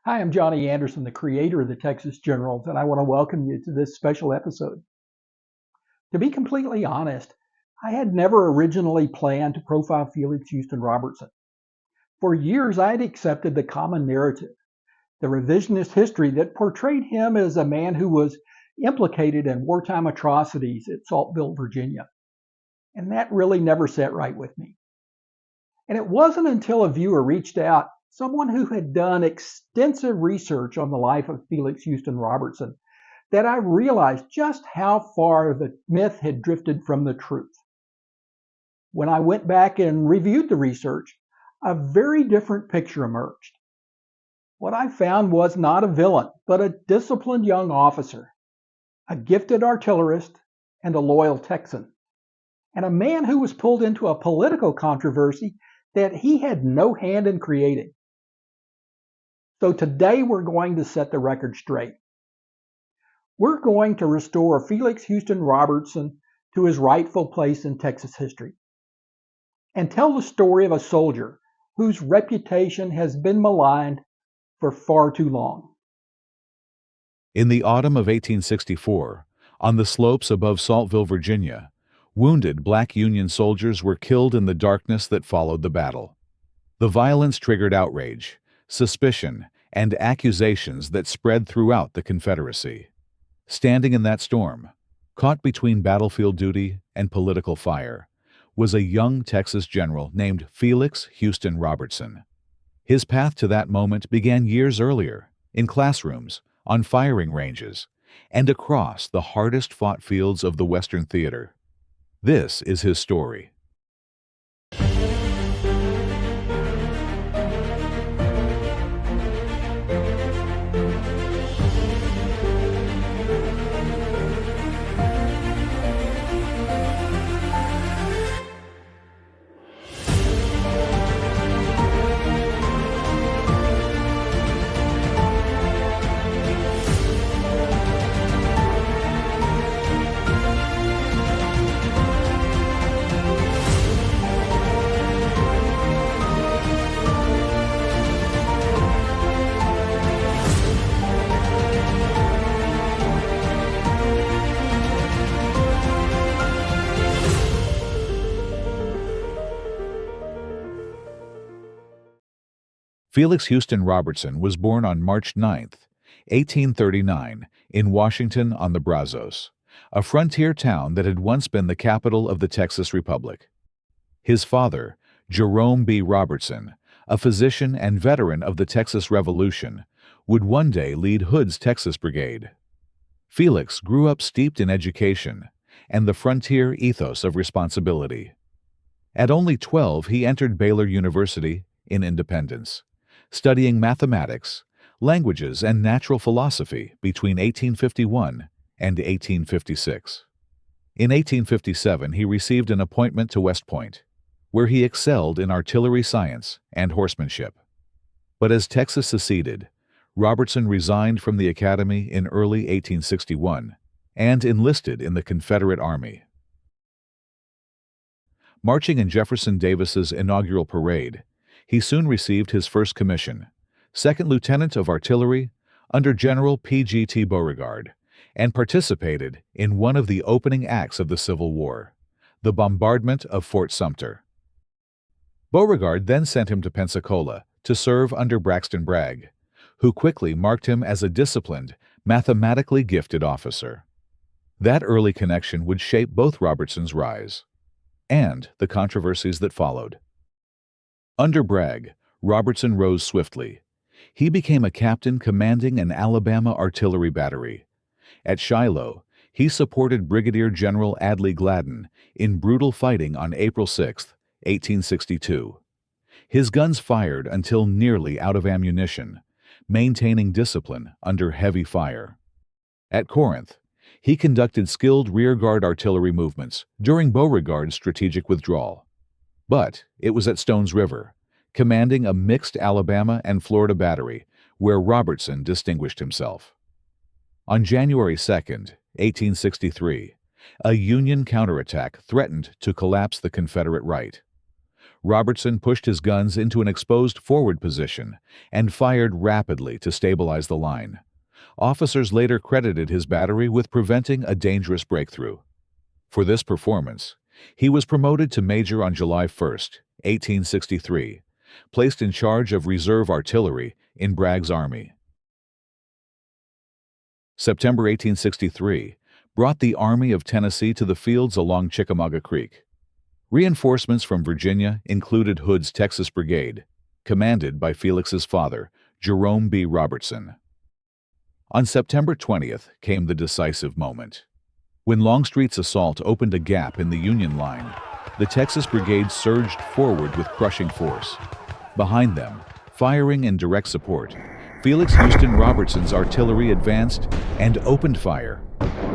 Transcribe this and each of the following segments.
Hi, I'm Johnny Anderson, the creator of the Texas Generals, and I want to welcome you to this special episode. To be completely honest, I had never originally planned to profile Felix Huston Robertson. For years, I had accepted the common narrative, the revisionist history that portrayed him as a man who was implicated in wartime atrocities at Saltville, Virginia. And that really never sat right with me. And it wasn't until a viewer reached out, someone who had done extensive research on the life of Felix Huston Robertson, that I realized just how far the myth had drifted from the truth. When I went back and reviewed the research, a very different picture emerged. What I found was not a villain, but a disciplined young officer, a gifted artillerist, and a loyal Texan, and a man who was pulled into a political controversy that he had no hand in creating. So today we're going to set the record straight. We're going to restore Felix Huston Robertson to his rightful place in Texas history and tell the story of a soldier whose reputation has been maligned for far too long. In the autumn of 1864, on the slopes above Saltville, Virginia, wounded black Union soldiers were killed in the darkness that followed the battle. The violence triggered outrage, suspicion, and accusations that spread throughout the Confederacy. Standing in that storm, caught between battlefield duty and political fire, was a young Texas general named Felix Huston Robertson. His path to that moment began years earlier, in classrooms, on firing ranges, and across the hardest-fought fields of the Western Theater. This is his story. Felix Huston Robertson was born on March 9, 1839, in Washington on the Brazos, a frontier town that had once been the capital of the Texas Republic. His father, Jerome B. Robertson, a physician and veteran of the Texas Revolution, would one day lead Hood's Texas Brigade. Felix grew up steeped in education and the frontier ethos of responsibility. At only 12, he entered Baylor University in Independence, studying mathematics, languages, and natural philosophy between 1851 and 1856. In 1857, he received an appointment to West Point, where he excelled in artillery science and horsemanship. But as Texas seceded, Robertson resigned from the academy in early 1861 and enlisted in the Confederate Army. Marching in Jefferson Davis's inaugural parade, he soon received his first commission, second lieutenant of artillery under General P.G.T. Beauregard, and participated in one of the opening acts of the Civil War, the bombardment of Fort Sumter. Beauregard then sent him to Pensacola to serve under Braxton Bragg, who quickly marked him as a disciplined, mathematically gifted officer. That early connection would shape both Robertson's rise and the controversies that followed. Under Bragg, Robertson rose swiftly. He became a captain commanding an Alabama artillery battery. At Shiloh, he supported Brigadier General Adlai Gladden in brutal fighting on April 6, 1862. His guns fired until nearly out of ammunition, maintaining discipline under heavy fire. At Corinth, he conducted skilled rearguard artillery movements during Beauregard's strategic withdrawal. But it was at Stones River, commanding a mixed Alabama and Florida battery, where Robertson distinguished himself. On January 2, 1863, a Union counterattack threatened to collapse the Confederate right. Robertson pushed his guns into an exposed forward position and fired rapidly to stabilize the line. Officers later credited his battery with preventing a dangerous breakthrough. For this performance, he was promoted to major on July 1, 1863, placed in charge of reserve artillery in Bragg's army. September 1863 brought the Army of Tennessee to the fields along Chickamauga Creek. Reinforcements from Virginia included Hood's Texas Brigade, commanded by Felix's father, Jerome B. Robertson. On September 20th came the decisive moment. When Longstreet's assault opened a gap in the Union line, the Texas Brigade surged forward with crushing force. Behind them, firing in direct support, Felix Huston Robertson's artillery advanced and opened fire.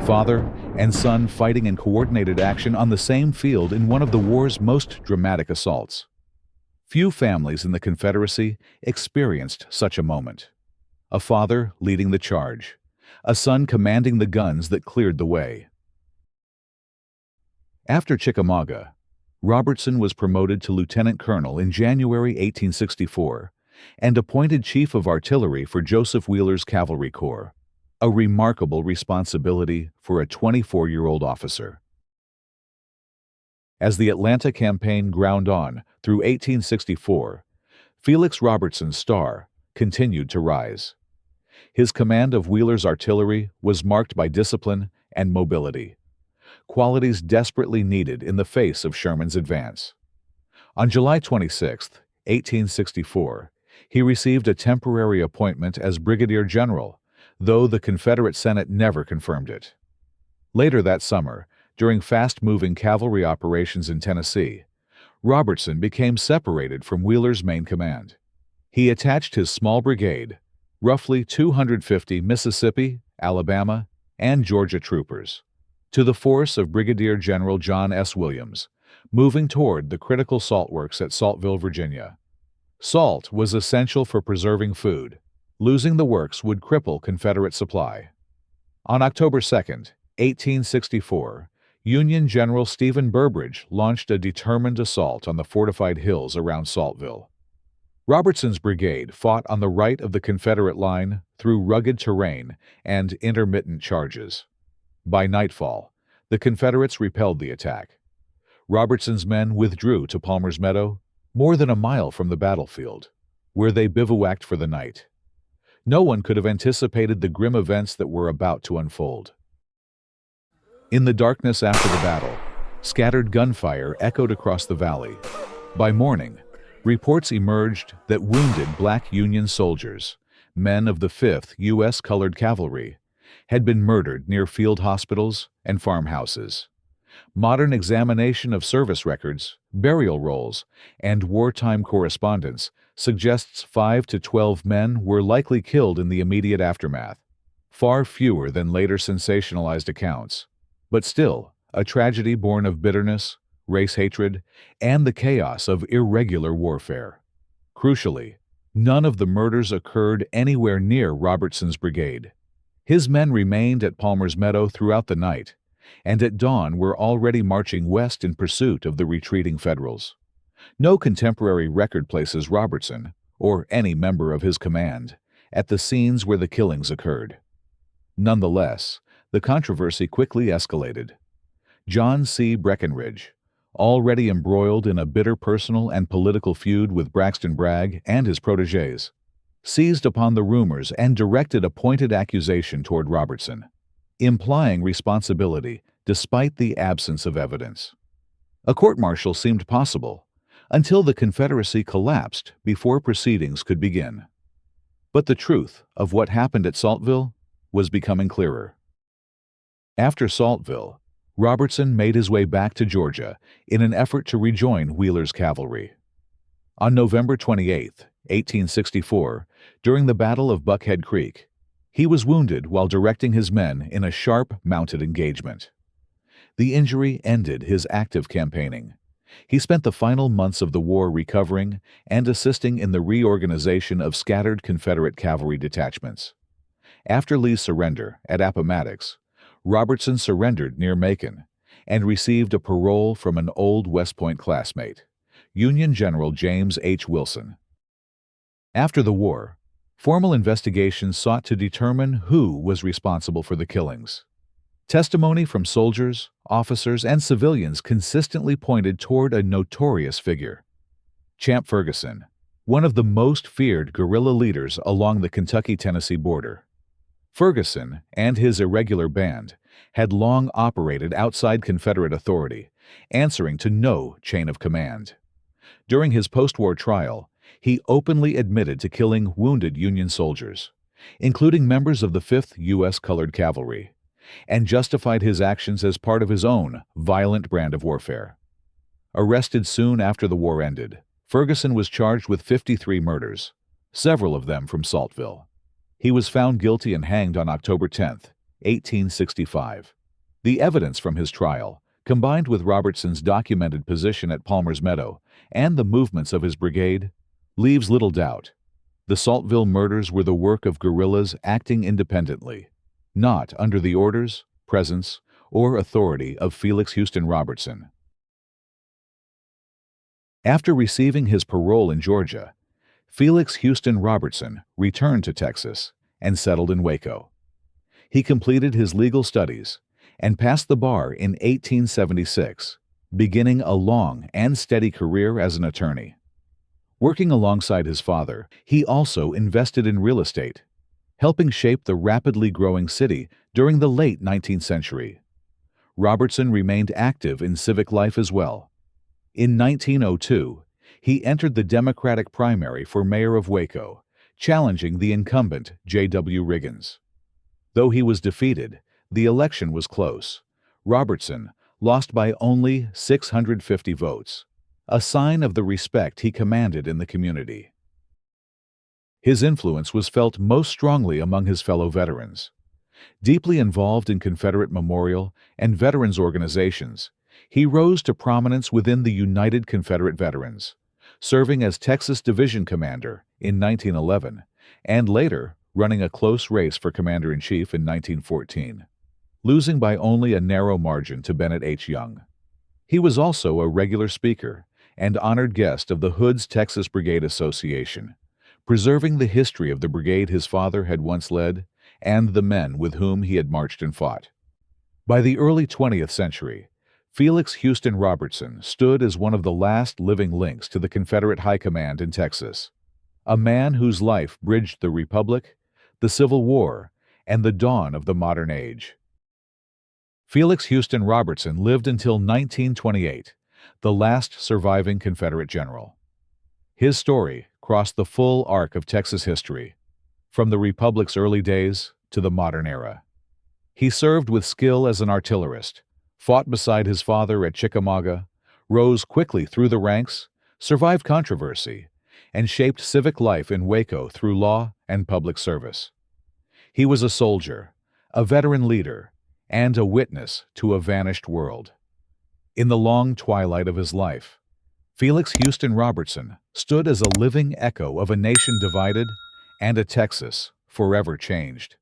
Father and son fighting in coordinated action on the same field in one of the war's most dramatic assaults. Few families in the Confederacy experienced such a moment. A father leading the charge, a son commanding the guns that cleared the way. After Chickamauga, Robertson was promoted to lieutenant colonel in January 1864 and appointed chief of artillery for Joseph Wheeler's Cavalry Corps, a remarkable responsibility for a 24-year-old officer. As the Atlanta campaign ground on through 1864, Felix Robertson's star continued to rise. His command of Wheeler's artillery was marked by discipline and mobility, qualities desperately needed in the face of Sherman's advance. On July 26, 1864, he received a temporary appointment as brigadier general, though the Confederate Senate never confirmed it. Later that summer, during fast-moving cavalry operations in Tennessee, Robertson became separated from Wheeler's main command. He attached his small brigade, roughly 250 Mississippi, Alabama, and Georgia troopers, to the force of Brigadier General John S. Williams, moving toward the critical salt works at Saltville, Virginia. Salt was essential for preserving food. Losing the works would cripple Confederate supply. On October 2, 1864, Union General Stephen Burbridge launched a determined assault on the fortified hills around Saltville. Robertson's brigade fought on the right of the Confederate line through rugged terrain and intermittent charges. By nightfall, the Confederates repelled the attack. Robertson's men withdrew to Palmer's Meadow, more than a mile from the battlefield, where they bivouacked for the night. No one could have anticipated the grim events that were about to unfold. In the darkness after the battle, scattered gunfire echoed across the valley. By morning, reports emerged that wounded black Union soldiers, men of the 5th U.S. Colored Cavalry, had been murdered near field hospitals and farmhouses. Modern examination of service records, burial rolls, and wartime correspondence suggests 5 to 12 men were likely killed in the immediate aftermath, far fewer than later sensationalized accounts, but still a tragedy born of bitterness, race hatred, and the chaos of irregular warfare. Crucially, none of the murders occurred anywhere near Robertson's brigade. His men remained at Palmer's Meadow throughout the night, and at dawn were already marching west in pursuit of the retreating Federals. No contemporary record places Robertson, or any member of his command, at the scenes where the killings occurred. Nonetheless, the controversy quickly escalated. John C. Breckinridge, already embroiled in a bitter personal and political feud with Braxton Bragg and his protégés, seized upon the rumors and directed a pointed accusation toward Robertson, implying responsibility despite the absence of evidence. A court-martial seemed possible, until the Confederacy collapsed before proceedings could begin. But the truth of what happened at Saltville was becoming clearer. After Saltville, Robertson made his way back to Georgia in an effort to rejoin Wheeler's cavalry. On November 28, 1864, during the Battle of Buckhead Creek, he was wounded while directing his men in a sharp mounted engagement. The injury ended his active campaigning. He spent the final months of the war recovering and assisting in the reorganization of scattered Confederate cavalry detachments. After Lee's surrender at Appomattox, Robertson surrendered near Macon and received a parole from an old West Point classmate, Union General James H. Wilson. After the war, formal investigations sought to determine who was responsible for the killings. Testimony from soldiers, officers, and civilians consistently pointed toward a notorious figure: Champ Ferguson, one of the most feared guerrilla leaders along the Kentucky-Tennessee border. Ferguson and his irregular band had long operated outside Confederate authority, answering to no chain of command. During his post-war trial, he openly admitted to killing wounded Union soldiers, including members of the 5th U.S. Colored Cavalry, and justified his actions as part of his own violent brand of warfare. Arrested soon after the war ended, Ferguson was charged with 53 murders, several of them from Saltville. He was found guilty and hanged on October 10, 1865. The evidence from his trial, combined with Robertson's documented position at Palmer's Meadow and the movements of his brigade, leaves little doubt. The Saltville murders were the work of guerrillas acting independently, not under the orders, presence, or authority of Felix Huston Robertson. After receiving his parole in Georgia, Felix Huston Robertson returned to Texas and settled in Waco. He completed his legal studies and passed the bar in 1876, beginning a long and steady career as an attorney. Working alongside his father, he also invested in real estate, helping shape the rapidly growing city during the late 19th century. Robertson remained active in civic life as well. In 1902, he entered the Democratic primary for mayor of Waco, challenging the incumbent J.W. Riggins. Though he was defeated, the election was close. Robertson lost by only 650 votes, a sign of the respect he commanded in the community. His influence was felt most strongly among his fellow veterans. Deeply involved in Confederate memorial and veterans organizations, he rose to prominence within the United Confederate Veterans, serving as Texas Division Commander in 1911 and later running a close race for Commander-in-Chief in 1914, losing by only a narrow margin to Bennett H. Young. He was also a regular speaker and honored guest of the Hood's Texas Brigade Association, preserving the history of the brigade his father had once led and the men with whom he had marched and fought. By the early 20th century, Felix Huston Robertson stood as one of the last living links to the Confederate High Command in Texas, a man whose life bridged the Republic, the Civil War, and the dawn of the modern age. Felix Huston Robertson lived until 1928, the last surviving Confederate general. His story crossed the full arc of Texas history, from the Republic's early days to the modern era. He served with skill as an artillerist, fought beside his father at Chickamauga, rose quickly through the ranks, survived controversy, and shaped civic life in Waco through law and public service. He was a soldier, a veteran leader, and a witness to a vanished world. In the long twilight of his life, Felix Huston Robertson stood as a living echo of a nation divided and a Texas forever changed.